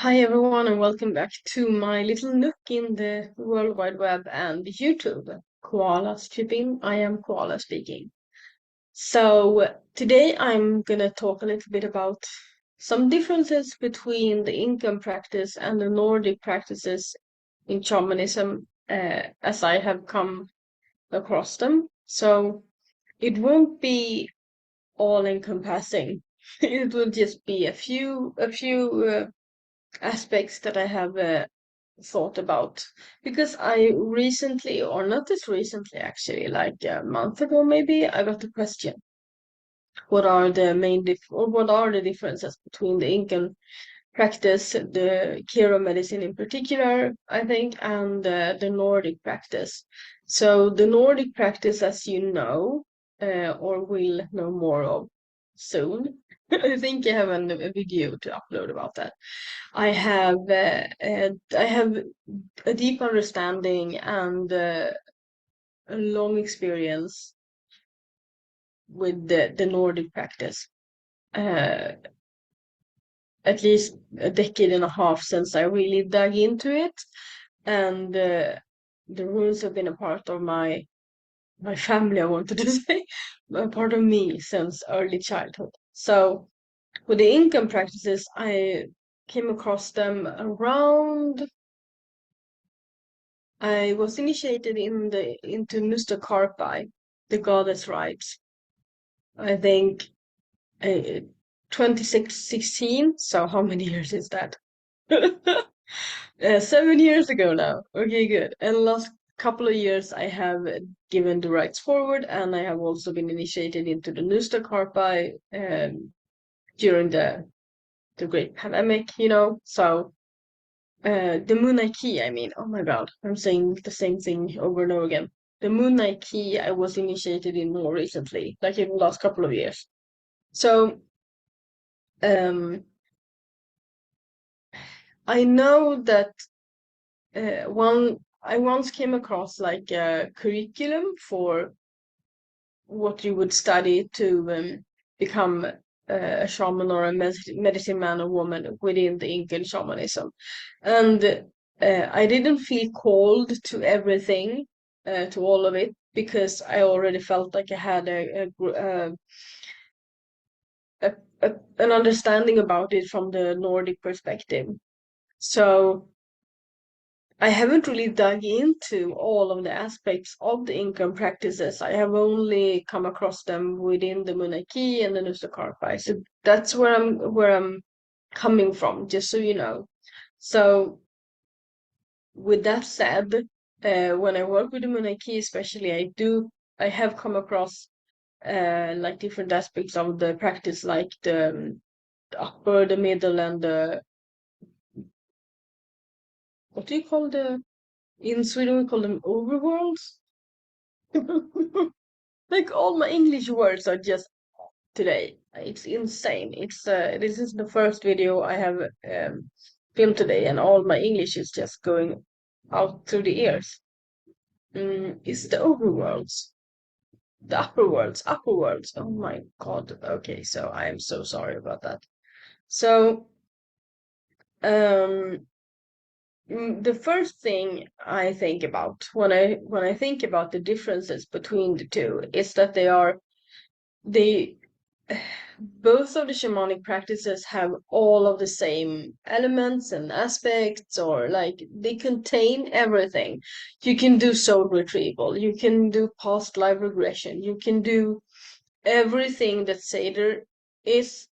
Hi everyone, and welcome back to my little nook in the World Wide Web and YouTube. Koala shipping. I am Koala speaking. So today I'm gonna talk a little bit about some differences between the Inkan practice and the Nordic practices in shamanism, as I have come across them. So it won't be all encompassing. It will just be a few aspects that I have thought about because I recently, or not this recently actually, like a month ago maybe, I got the question: what are the what are the differences between the Incan practice, the Kiro medicine in particular, I think, and the Nordic practice. So the Nordic practice, as you know, or will know more of soon. I think I have a video to upload about that. I have a deep understanding and a long experience with the Nordic practice. Uh, at least a decade and a half since I really dug into it, and the runes have been a part of my family. I wanted to say, a part of me since early childhood. So with the Incan practices, I came across them around. I was initiated into Mr. Karpai, the goddess rites. I think 2016. So how many years is that? 7 years ago now. Okay, good. And the last couple of years, I have given the rites forward, and I have also been initiated into the Nusta Karpai during the great pandemic. So the Moonlight Key, I mean, oh my God, I'm saying the same thing over and over again. The Moonlight Key, I was initiated in more recently, like in the last couple of years. So, um, I know that I once came across like a curriculum for what you would study to become a shaman or a medicine man or woman within the Incan shamanism. And I didn't feel called to everything, to all of it, because I already felt like I had an understanding about it from the Nordic perspective. So I haven't really dug into all of the aspects of the Incan practices. I have only come across them within the Munaki and the Nusakarpai. So that's where I'm coming from, just so you know. So with that said, when I work with the Munaki, especially, I have come across like different aspects of the practice, like the upper, the middle, and the what do you call the in Sweden we call them overworlds. Like all my English words are just today. It's insane. This is the first video I have filmed today, and all my English is just going out through the ears. It's the overworlds, the upper worlds. Oh my God. Okay, so I am so sorry about that. So, um, the first thing I think about when I think about the differences between the two is that they both of the shamanic practices have all of the same elements and aspects, or like they contain everything. You can do soul retrieval, you can do past life regression, you can do everything that Seder is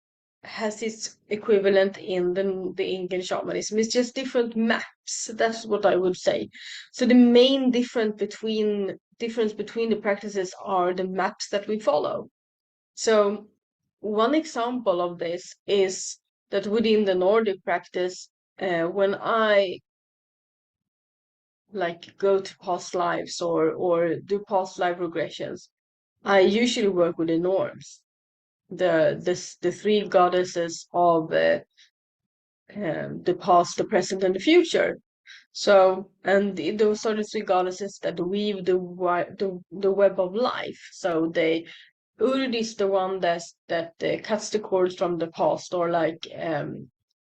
has its equivalent in the Incan shamanism. It's just different maps. That's what I would say. So the main difference between the practices are the maps that we follow. So one example of this is that within the Nordic practice, when I like go to past lives or do past life regressions, I usually work with the norms, the three goddesses of the past, the present, and the future. So, and those are the three goddesses that weave the web of life. So they Urd is the one that cuts the cords from the past, or like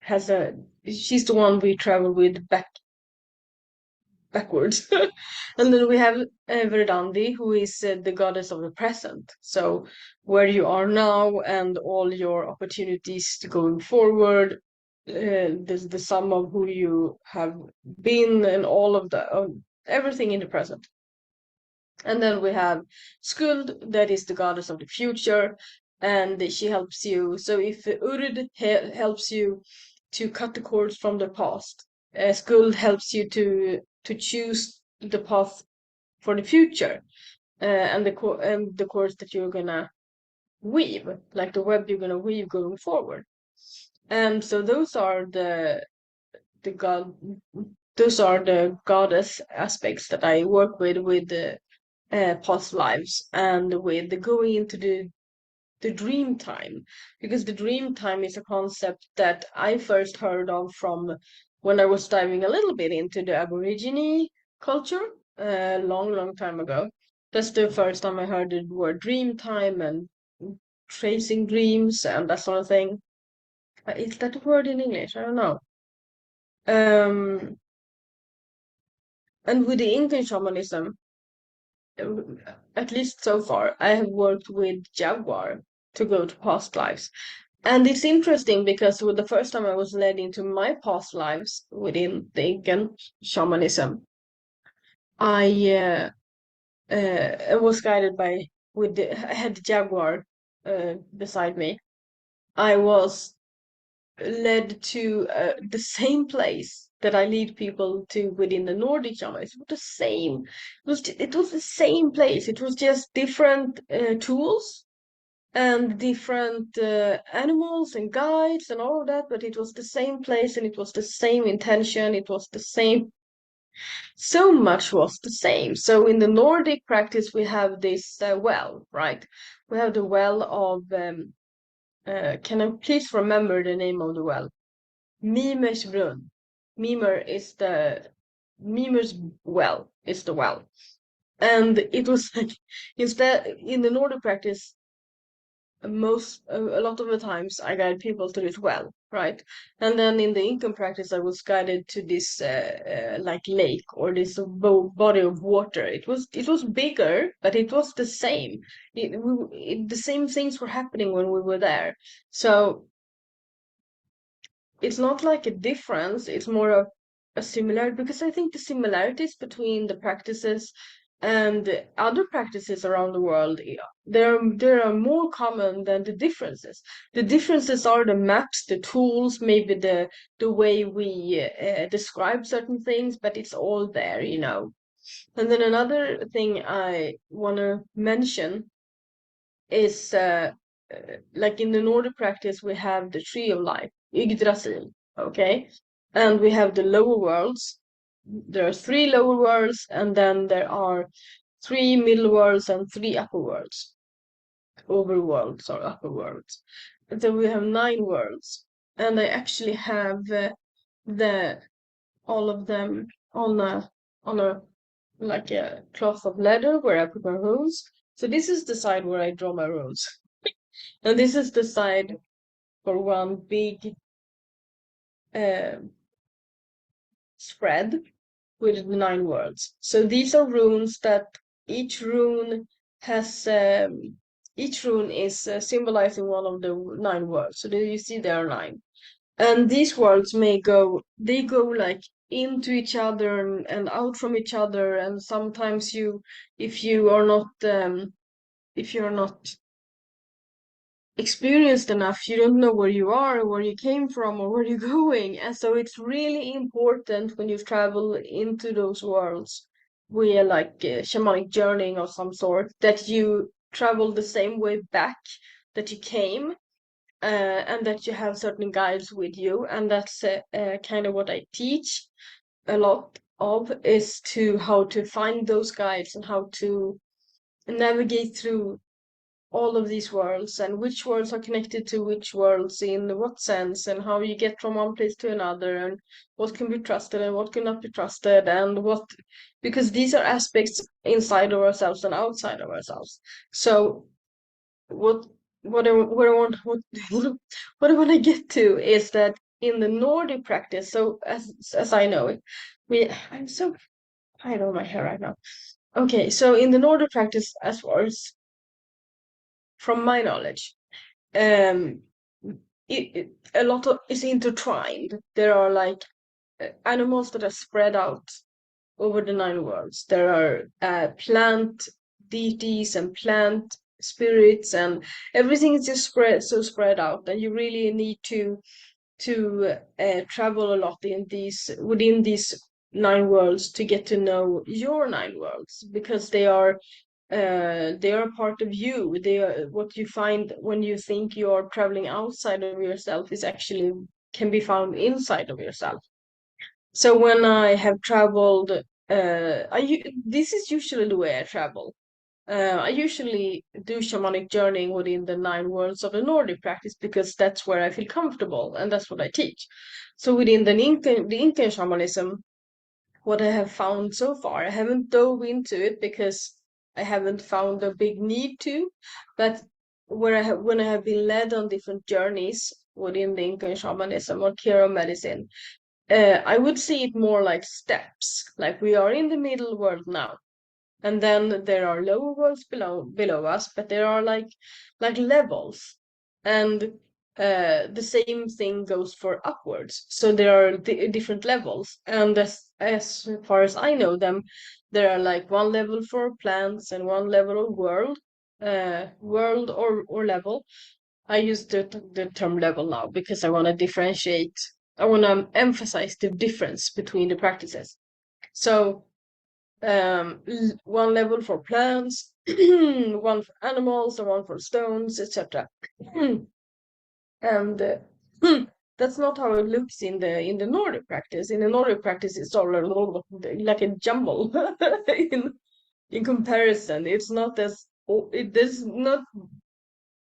has a she's the one we travel with backwards. And then we have Verdandi, who is the goddess of the present. So where you are now and all your opportunities to going forward, the sum of who you have been and all of the everything in the present. And then we have Skuld, that is the goddess of the future, and she helps you. So if Urd helps you to cut the cords from the past, Skuld helps you to choose the path for the future, and the cords that you're gonna weave, like the web you're gonna weave going forward. And so the god those are the goddess aspects that I work with the past lives and with the going into the dream time, because the dream time is a concept that I first heard of from when I was diving a little bit into the Aborigine culture a long time ago. That's the first time I heard the word dream time and tracing dreams and that sort of thing. Is that a word in English? I don't know. Um, and with the Incan shamanism, at least so far, I have worked with Jaguar to go to past lives. And it's interesting because with the first time I was led into my past lives within the Incan shamanism, I was guided by I had the Jaguar beside me. I was led to the same place that I lead people to within the Nordic shamanism. It was the same. It was the same place. It was just different tools and different animals and guides and all of that, but it was the same place and it was the same intention. It was the same. So much was the same. So in the Nordic practice, we have this well, right? We have the well of. Can I please remember the name of the well? Mimer's brunn. Mimer is the Mimer's well is the well. And it was like instead in the Nordic practice, a lot of the times I guide people to this well, right? And then in the Incan practice, I was guided to this like lake or this body of water. It was bigger, but it was the same. The same things were happening when we were there. So it's not like a difference, it's more of a similarity, because I think the similarities between the practices and other practices around the world, there are more common than the differences. The differences are the maps, the tools, maybe the way we describe certain things, but it's all there. And then another thing I want to mention is like in the Nordic practice, we have the tree of life, Yggdrasil, okay? And we have the lower worlds. There are three lower worlds, and then there are three middle worlds and three upper worlds, overworlds or upper worlds. And then we have 9 worlds, and I actually have the all of them on a like a cloth of leather where I put my runes. So this is the side where I draw my runes. And this is the side for one big uh, spread with the 9 worlds. So these are runes that each rune has each rune is symbolizing one of the 9 worlds. So you see there are 9, and these worlds they go like into each other and out from each other, and sometimes if you are not if you're not experienced enough, you don't know where you are or where you came from or where you're going. And so it's really important when you travel into those worlds via like shamanic journeying of some sort, that you travel the same way back that you came, and that you have certain guides with you. And that's kind of what I teach a lot of, is to how to find those guides and how to navigate through all of these worlds and which worlds are connected to which worlds in what sense, and how you get from one place to another, and what can be trusted and what cannot be trusted, and what, because these are aspects inside of ourselves and outside of ourselves. So what what I want to get to is that in the Nordic practice, so as I know it, I'm so tired of my hair right now. Okay, so in the Nordic practice, as far as from my knowledge, um, a lot of is intertwined. There are like animals that are spread out over the nine worlds. There are plant deities and plant spirits, and everything is just spread out, and you really need to travel a lot in these within these nine worlds to get to know your nine worlds, because they are part of you. They are what you find when you think you're traveling outside of yourself is actually can be found inside of yourself. So when I have traveled, this is usually the way I travel. I usually do shamanic journeying within the nine worlds of the Nordic practice because that's where I feel comfortable and that's what I teach. So within the Inkan shamanism, what I have found so far, I haven't dove into it because I haven't found a big need to, but when I have been led on different journeys within the Inkan shamanism or Kiro medicine, I would see it more like steps. Like we are in the middle world now, and then there are lower worlds below us, but there are like levels, and the same thing goes for upwards. So there are different levels, and as far as I know them, there are like one level for plants and one level of world or level. I use the term level now because I want to differentiate. I want to emphasize the difference between the practices. So one level for plants, one for animals, and one for stones, etc. And that's not how it looks in the Nordic practice. In the Nordic practice, it's all like a jumble in comparison. It's not as there's not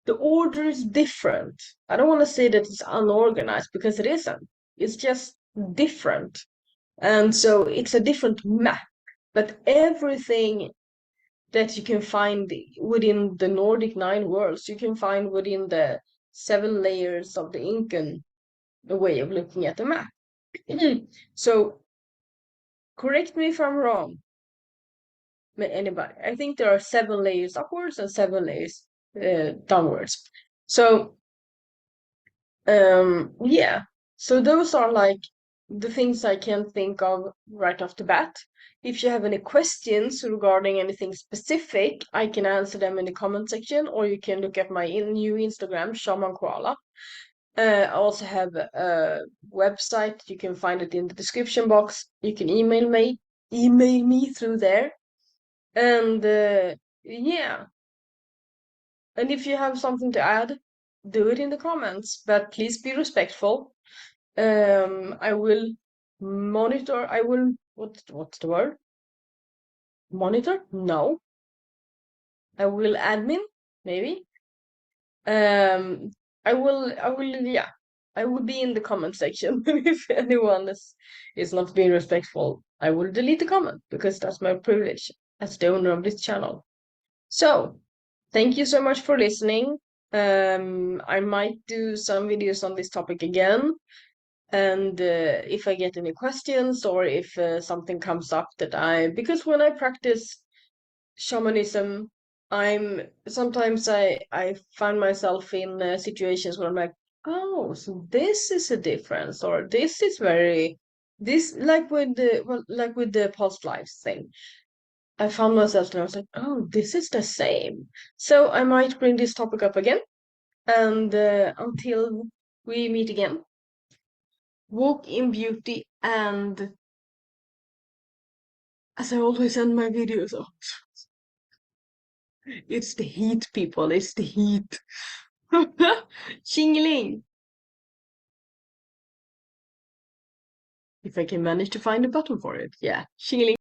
the order is different. I don't want to say that it's unorganized because it isn't. It's just different. And so it's a different map. But everything that you can find within the Nordic nine worlds, you can find within the seven layers of the Incan way of looking at the map. So correct me if I'm wrong, anybody. I think there are seven layers upwards and seven layers downwards. So yeah, so those are like the things I can think of right off the bat. If you have any questions regarding anything specific, I can answer them in the comment section, or you can look at my new Instagram, ShamanKoala. I also have a website. You can find it in the description box. You can email me through there. And yeah, and if you have something to add, do it in the comments, but please be respectful. I will monitor. I will what's the word? Monitor? No. I will admin, maybe. Um, yeah. I will be in the comment section. If anyone is not being respectful, I will delete the comment because that's my privilege as the owner of this channel. So, thank you so much for listening. I might do some videos on this topic again. And if I get any questions or if something comes up because when I practice shamanism, sometimes I find myself in situations where I'm like, oh, so this is a difference, or this is this like with the past lives thing. I found myself and I was like, oh, this is the same. So I might bring this topic up again, and until we meet again, walk in beauty, and as I always end my videos off, it's the heat, people, it's the heat. Chingling! If I can manage to find a button for it, yeah. Chingling.